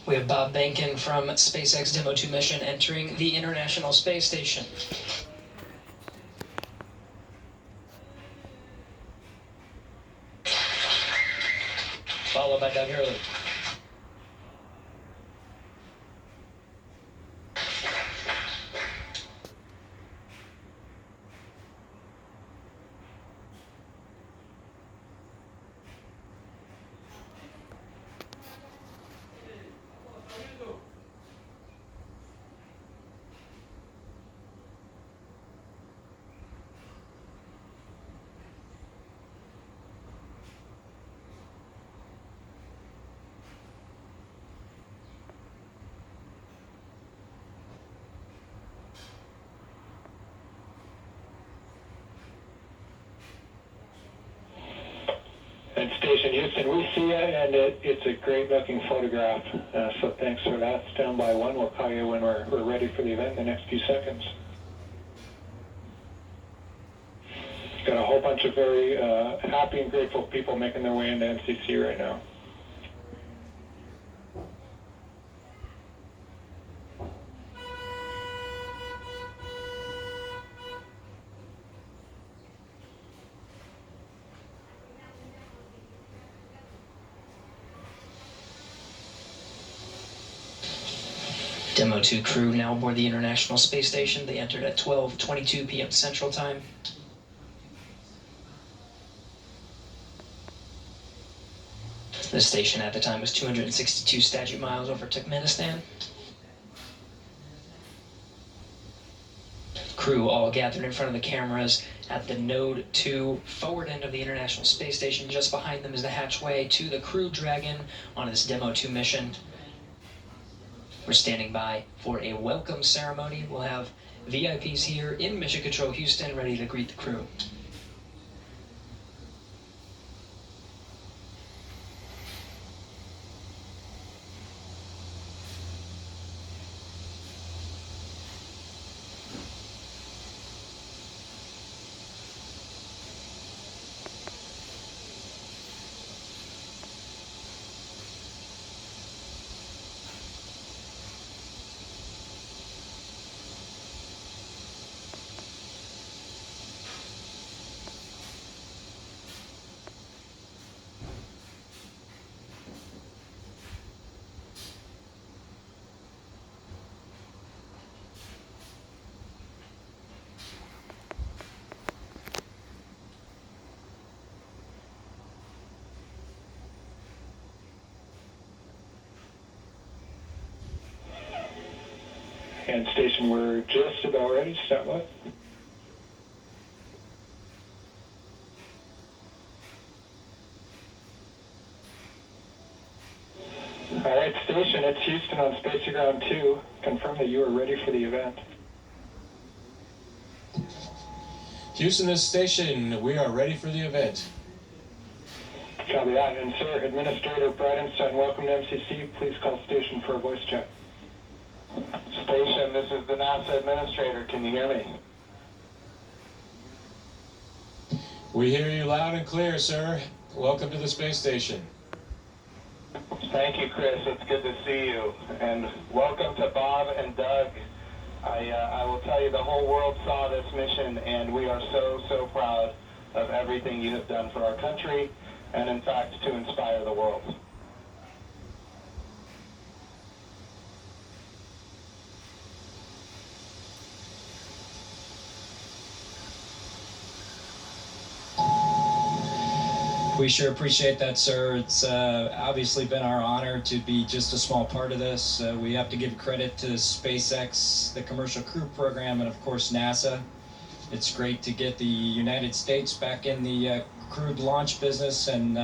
We have Bob Bankin from SpaceX Demo 2 mission entering the International Space Station. Followed by Doug Hurley. And Station Houston, we see you, and it's a great-looking photograph. So thanks for that. Stand by one. We'll call you when we're ready for the event in the next few seconds. Got a whole bunch of very happy and grateful people making their way into MCC right now. Demo 2 crew now aboard the International Space Station. They entered at 12:22 p.m. Central Time. The station at the time was 262 statute miles over Turkmenistan. Crew all gathered in front of the cameras at the Node 2 forward end of the International Space Station. Just behind them is the hatchway to the Crew Dragon on this Demo 2 mission. We're standing by for a welcome ceremony. We'll have VIPs here in Mission Control Houston ready to greet the crew. And Station, we're just about ready. Stand by. All right, Station, it's Houston on Space Ground 2. Confirm that you are ready for the event. Houston, this station, we are ready for the event. Copy that. And sir, Administrator Bridenstine, welcome to MCC. Please call Station for a voice check. Station, this is the NASA Administrator. Can you hear me? We hear you loud and clear, sir. Welcome to the space station. Thank you, Chris. It's good to see you. And welcome to Bob and Doug. I will tell you, the whole world saw this mission, and we are so proud of everything you have done for our country, and in fact, to inspire the world. We sure appreciate that, sir. It's obviously been our honor to be just a small part of this. We have to give credit to SpaceX, the Commercial Crew Program, and of course NASA. It's great to get the United States back in the crewed launch business, and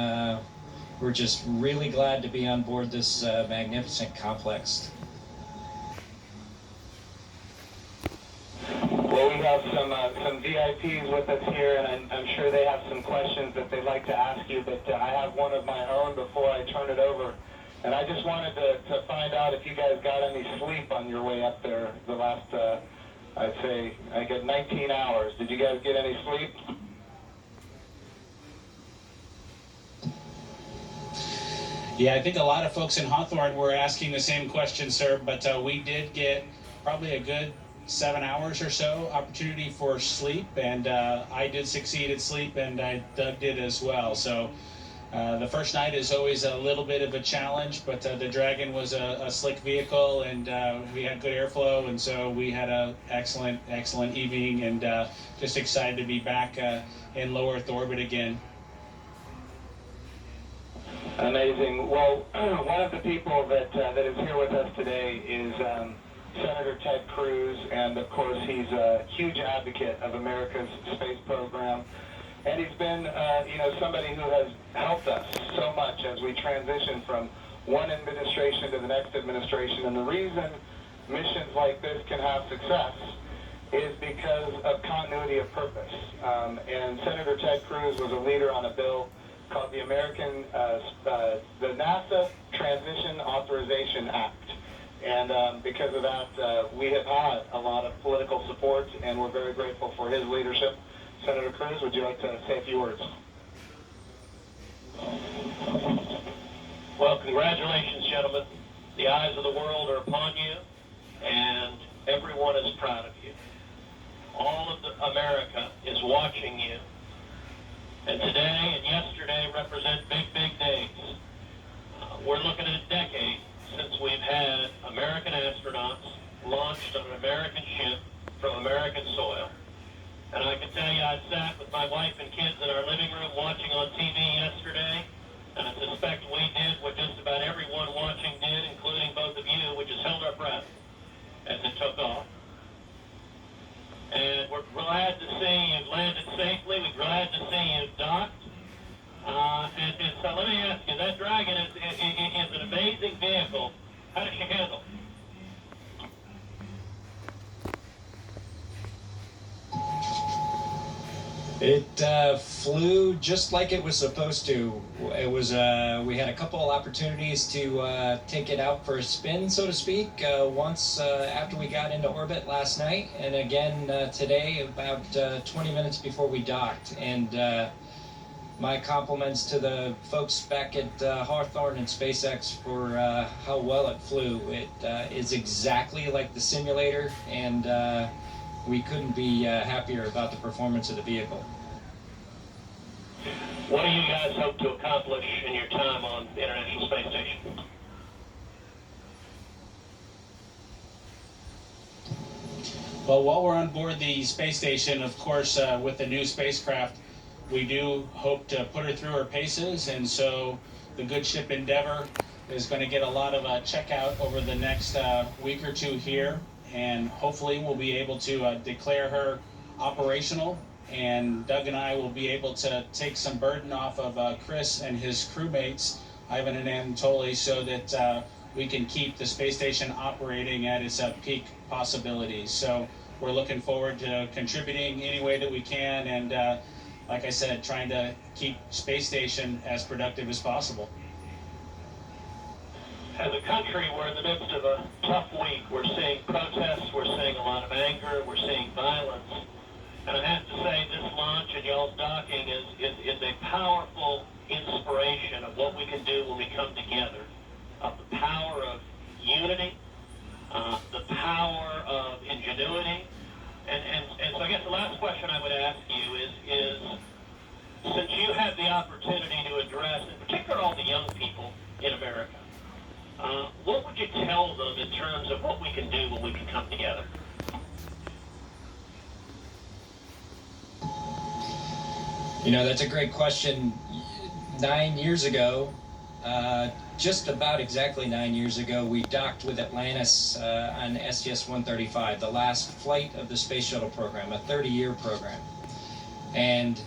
we're just really glad to be on board this magnificent complex. Well, we have some VIPs with us here, and I'm sure they have some questions that they'd like to ask you, but I have one of my own before I turn it over. And I just wanted to find out if you guys got any sleep on your way up there the last, I'd say, I get 19 hours. Did you guys get any sleep? Yeah, I think a lot of folks in Hawthorne were asking the same question, sir, but we did get probably a good 7 hours or so opportunity for sleep, and I did succeed at sleep, and Doug did as well. So the first night is always a little bit of a challenge, but the Dragon was a slick vehicle, and we had good airflow, and so we had an excellent evening, and just excited to be back in low Earth orbit again. Amazing. Well, one of the people that is here with us today is Senator Ted Cruz, and of course he's a huge advocate of America's space program, and he's been somebody who has helped us so much as we transition from one administration to the next administration. And the reason missions like this can have success is because of continuity of purpose. And Senator Ted Cruz was a leader on a bill called the the NASA Transition Authorization Act. And because of that, we have had a lot of political support, and we're very grateful for his leadership. Senator Cruz, would you like to say a few words? Well, congratulations, gentlemen. The eyes of the world are upon you, and everyone is proud of you. All of America is watching you. And today and yesterday represent big, big days. We're looking at a decade since we've had American astronauts launched on an American ship from American soil. And I can tell you, I sat with my wife and kids in our living room watching on TV yesterday, and I suspect we did what just about everyone watching did, including both of you, which is held our breath as it took off. And we're glad to see you've landed safely. We're glad to see you've docked. And so let me ask you, that Dragon is an amazing vehicle. How does she handle? It flew just like it was supposed to. It was we had a couple of opportunities to take it out for a spin, so to speak. Once after we got into orbit last night, and again today about 20 minutes before we docked. And my compliments to the folks back at Hawthorne and SpaceX for how well it flew. It is exactly like the simulator, and we couldn't be happier about the performance of the vehicle. What do you guys hope to accomplish in your time on the International Space Station? Well, while we're on board the space station, of course, with the new spacecraft, we do hope to put her through her paces, and so the good ship Endeavor is going to get a lot of checkout over the next week or two here, and hopefully we'll be able to declare her operational, and Doug and I will be able to take some burden off of Chris and his crewmates, Ivan and Anatoly, so that we can keep the space station operating at its peak possibilities. So we're looking forward to contributing any way that we can, and like I said, trying to keep space station as productive as possible. As a country, we're in the midst of a tough week. We're seeing protests, we're seeing a lot of anger, we're seeing violence. And I have to say, this launch and y'all's docking is a powerful inspiration of what we can do when we come together. Of the power of unity, the power of ingenuity. And so I guess the last question I would ask you is since you have the opportunity to address, in particular, all the young people in America, what would you tell them in terms of what we can do when we can come together? You know, that's a great question. 9 years ago, just about exactly 9 years ago, we docked with Atlantis on STS-135, the last flight of the Space Shuttle program, a 30-year program. And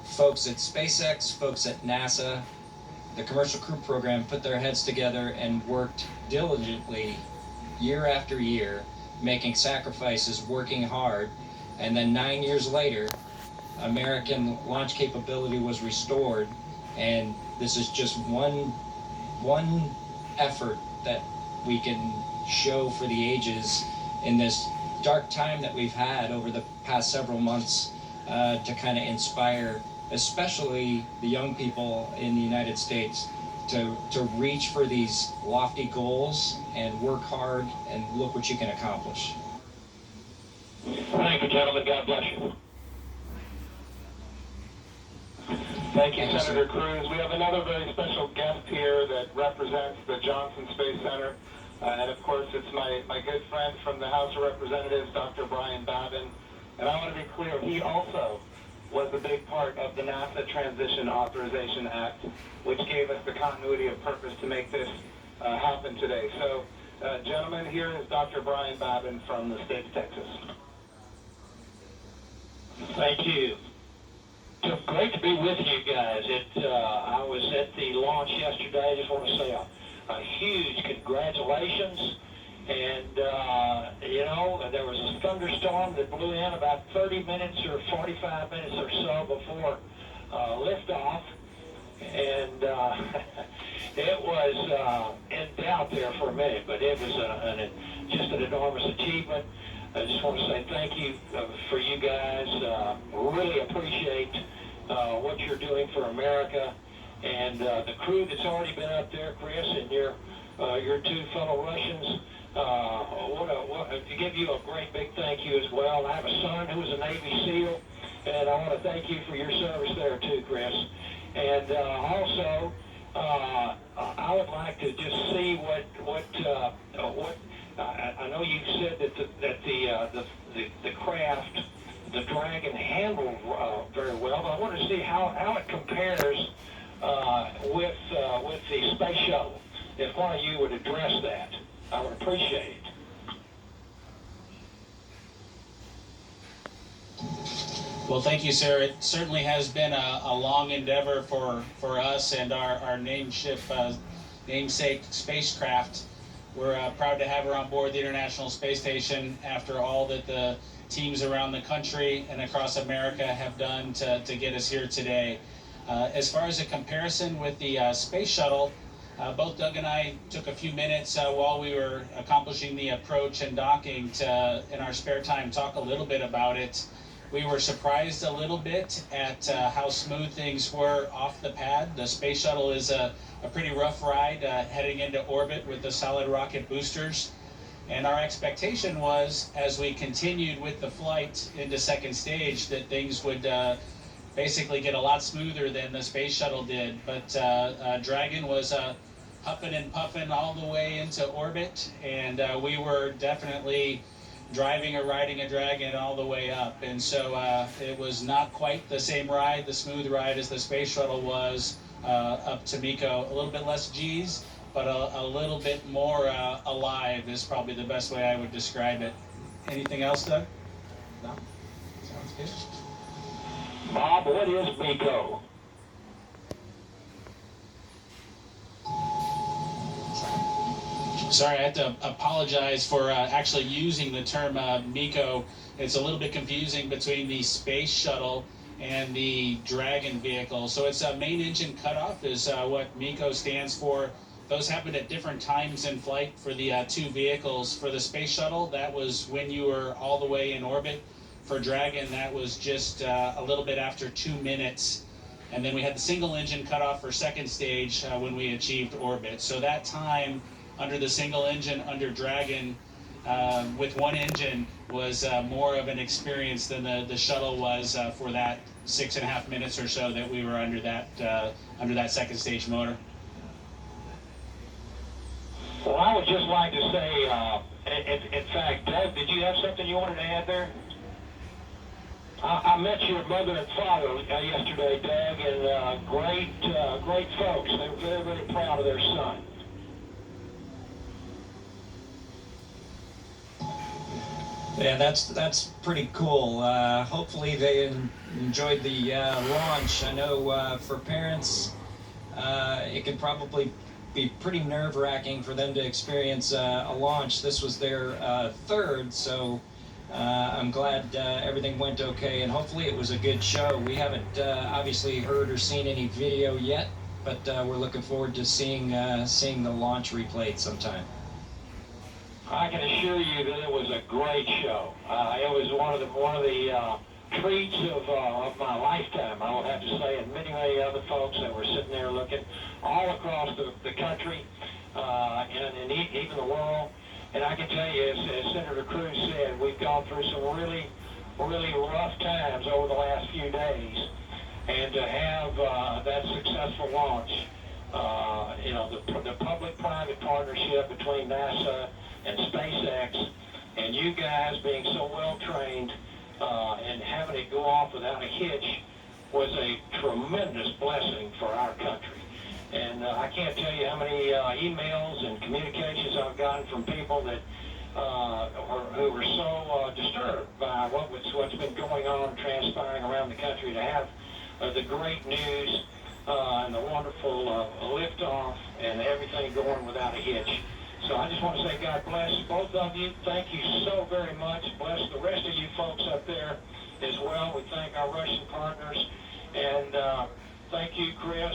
folks at SpaceX, folks at NASA, the Commercial Crew Program put their heads together and worked diligently year after year, making sacrifices, working hard. And then 9 years later, American launch capability was restored, and this is just one effort that we can show for the ages in this dark time that we've had over the past several months to kind of inspire, especially the young people in the United States, to reach for these lofty goals and work hard, and look what you can accomplish. Thank you, gentlemen. God bless you. Thank you, Thank you, Senator sir. Cruz. We have another very special guest here that represents the Johnson Space Center. And of course, it's my good friend from the House of Representatives, Dr. Brian Babin. And I want to be clear, he also was a big part of the NASA Transition Authorization Act, which gave us the continuity of purpose to make this happen today. So, gentlemen, here is Dr. Brian Babin from the state of Texas. Thank you. So great to be with you guys. I was at the launch yesterday. I just want to say a huge congratulations. And, there was a thunderstorm that blew in about 30 minutes or 45 minutes or so before liftoff. And it was in doubt there for a minute, but it was just an enormous achievement. I just want to say thank you for you guys. Really appreciate what you're doing for America, and the crew that's already been up there, Chris, and your two fellow Russians. To give you a great big thank you as well. I have a son who was a Navy SEAL, and I want to thank you for your service there too, Chris. And also, I would like to just see what I know you said that the craft, the Dragon, handled very well, but I want to see how it compares with the space shuttle. If one of you would address that, I would appreciate it. Well, thank you, sir. It certainly has been a long endeavor for us and our namesake spacecraft. We're proud to have her on board the International Space Station after all that the teams around the country and across America have done to get us here today. As far as a comparison with the space shuttle, both Doug and I took a few minutes while we were accomplishing the approach and docking to, in our spare time, talk a little bit about it. We were surprised a little bit at how smooth things were off the pad. The space shuttle is a pretty rough ride heading into orbit with the solid rocket boosters. And our expectation was, as we continued with the flight into second stage, that things would basically get a lot smoother than the space shuttle did. But Dragon was huffing and puffing all the way into orbit, and we were definitely driving or riding a Dragon all the way up. And so it was not quite the same ride, the smooth ride, as the space shuttle was up to Miko. A little bit less G's, but a little bit more alive is probably the best way I would describe it. Anything else, Doug? No? Sounds good. Bob, what is Miko? Sorry, I have to apologize for actually using the term MECO. It's a little bit confusing between the space shuttle and the Dragon vehicle. So it's a main engine cutoff is what MECO stands for. Those happened at different times in flight for the two vehicles. For the space shuttle, that was when you were all the way in orbit. For Dragon, that was just a little bit after 2 minutes. And then we had the single engine cutoff for second stage when we achieved orbit. So that time under the single engine under Dragon with one engine was more of an experience than the shuttle was for that 6.5 minutes or so that we were under that second stage motor. Well, I would just like to say, in fact, Doug, did you have something you wanted to add there? I met your mother and father yesterday, Doug, and great folks. They were very, very proud of their son. Yeah, that's pretty cool. Hopefully they enjoyed the launch. I know for parents, it could probably be pretty nerve-wracking for them to experience a launch. This was their third, so I'm glad everything went okay, and hopefully it was a good show. We haven't obviously heard or seen any video yet, but we're looking forward to seeing the launch replayed sometime. I can assure you that it was a great show. It was one of the treats of my lifetime, I would have to say, and many, many other folks that were sitting there looking all across the country and even the world. And I can tell you, as Senator Cruz said, we've gone through some really, really rough times over the last few days. And to have that successful launch, the public-private partnership between NASA and SpaceX, and you guys being so well-trained and having it go off without a hitch was a tremendous blessing for our country. And I can't tell you how many emails and communications I've gotten from people that who were so disturbed by what's been going on, transpiring around the country, to have the great news and the wonderful liftoff and everything going without a hitch. So I just want to say God bless both of you. Thank you so very much. Bless the rest of you folks up there as well. We thank our Russian partners. And thank you, Chris.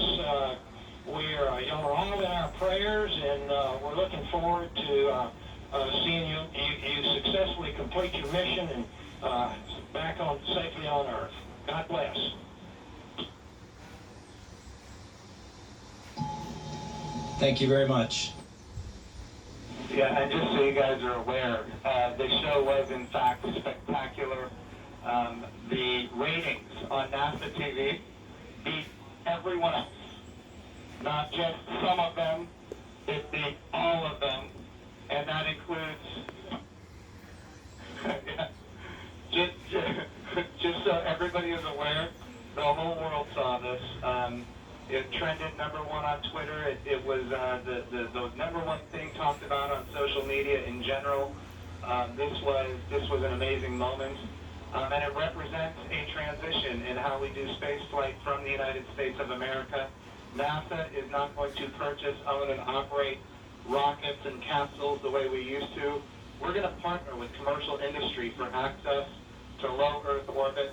Y'all are all in our prayers, and we're looking forward to seeing you successfully complete your mission and back on safely on Earth. God bless. Thank you very much. Yeah, and just so you guys are aware, the show was in fact spectacular. The ratings on NASA TV beat everyone else. Not just some of them, it beat all of them, and that includes, just so everybody is aware, the whole world saw this. It trended #1 on Twitter. It was the #1 thing talked about on social media in general. This was an amazing moment, and it represents a transition in how we do space flight from the United States of America. NASA is not going to purchase, own, and operate rockets and capsules the way we used to. We're going to partner with commercial industry for access to low Earth orbit,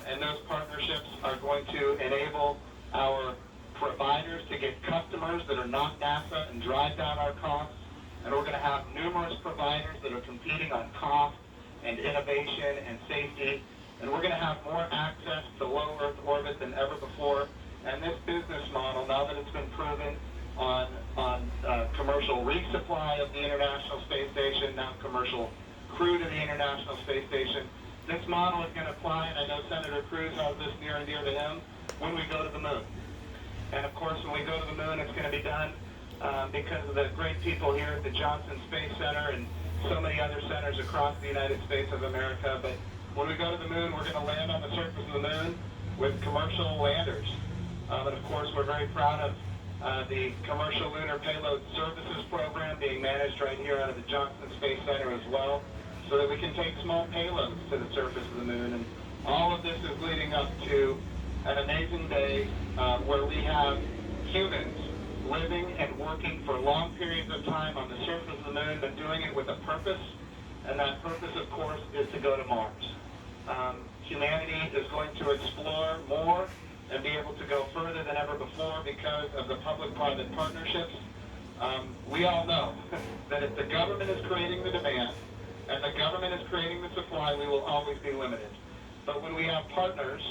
and those partnerships are going to enable our providers to get customers that are not NASA and drive down our costs. And we're going to have numerous providers that are competing on cost and innovation and safety. And we're going to have more access to low Earth orbit than ever before. And this business model, now that it's been proven on commercial resupply of the International Space Station, now commercial crew to the International Space Station, this model is going to apply, and I know Senator Cruz has this near and dear to him, when we go to the moon. And of course, when we go to the moon, it's going to be done because of the great people here at the Johnson Space Center and so many other centers across the United States of America. But when we go to the moon, we're going to land on the surface of the moon with commercial landers. And of course, we're very proud of the Commercial Lunar Payload Services Program being managed right here out of the Johnson Space Center as well, so that we can take small payloads to the surface of the moon. And all of this is leading up to an amazing day where we have humans living and working for long periods of time on the surface of the moon, but doing it with a purpose. And that purpose, of course, is to go to Mars. Humanity is going to explore more and be able to go further than ever before because of the public-private partnerships. We all know that if the government is creating the demand and the government is creating the supply, we will always be limited. But when we have partners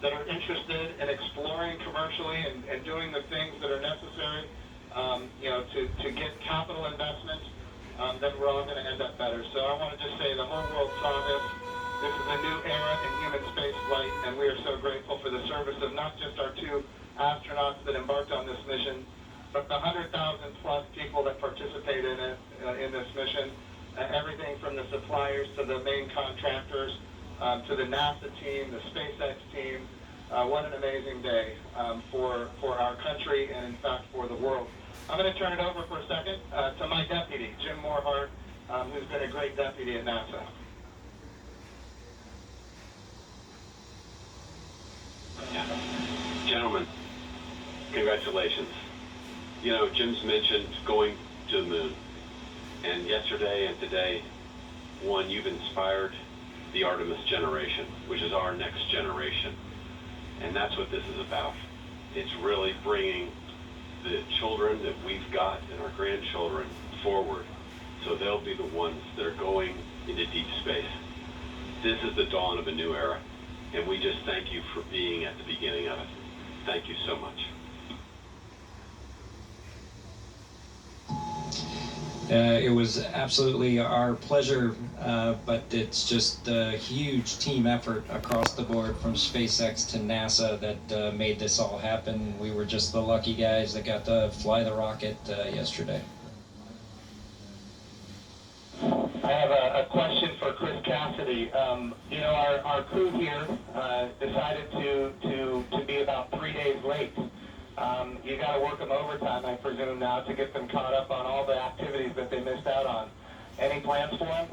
that are interested in exploring commercially and doing the things that are necessary, to get capital investment, then we're all going to end up better. So I want to just say the whole world saw this. This is a new era in human space flight, and we are so grateful for the service of not just our 2 astronauts that embarked on this mission, but the 100,000 plus people that participated in it, in this mission. Everything from the suppliers to the main contractors, to the NASA team, the SpaceX team. What an amazing day for our country and, in fact, for the world. I'm going to turn it over for a second to my deputy, Jim Morehart, who's been a great deputy at NASA. Gentlemen, congratulations. You know, Jim's mentioned going to the moon. And yesterday and today, one, you've inspired the Artemis generation, which is our next generation. And that's what this is about. It's really bringing the children that we've got and our grandchildren forward, so they'll be the ones that are going into deep space. This is the dawn of a new era. And we just thank you for being at the beginning of it. Thank you so much. It was absolutely our pleasure, but it's just a huge team effort across the board from SpaceX to NASA that made this all happen. We were just the lucky guys that got to fly the rocket yesterday. I have a question for Chris Cassidy. You know, our crew here decided to be about 3 days late. You got to work them overtime, I presume, now to get them caught up on all the activities that they missed out on. Any plans for them?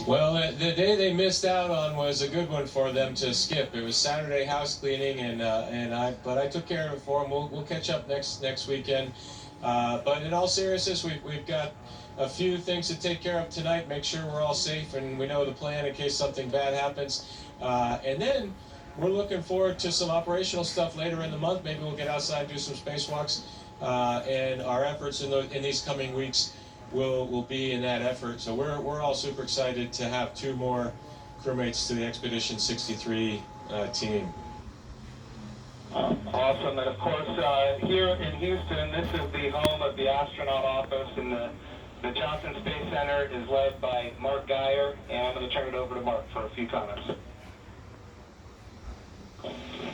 Well, the day they missed out on was a good one for them to skip. It was Saturday house cleaning, but I took care of it for them. We'll catch up next weekend. But in all seriousness, we've got a few things to take care of tonight. Make sure we're all safe and we know the plan in case something bad happens. And then we're looking forward to some operational stuff later in the month. Maybe we'll get outside and do some spacewalks. And our efforts in these coming weeks will be in that effort. So we're all super excited to have 2 more crewmates to the Expedition 63 team. Awesome. And of course, here in Houston, this is the home of the astronaut office, and the Johnson Space Center is led by Mark Geyer, and I'm going to turn it over to Mark for a few comments.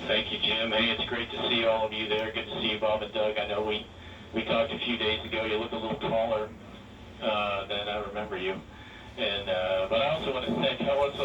Thank you, Jim. Hey, it's great to see all of you there. Good to see you, Bob and Doug. I know we talked a few days ago. You look a little taller than I remember you. And but I also want to thank Helen so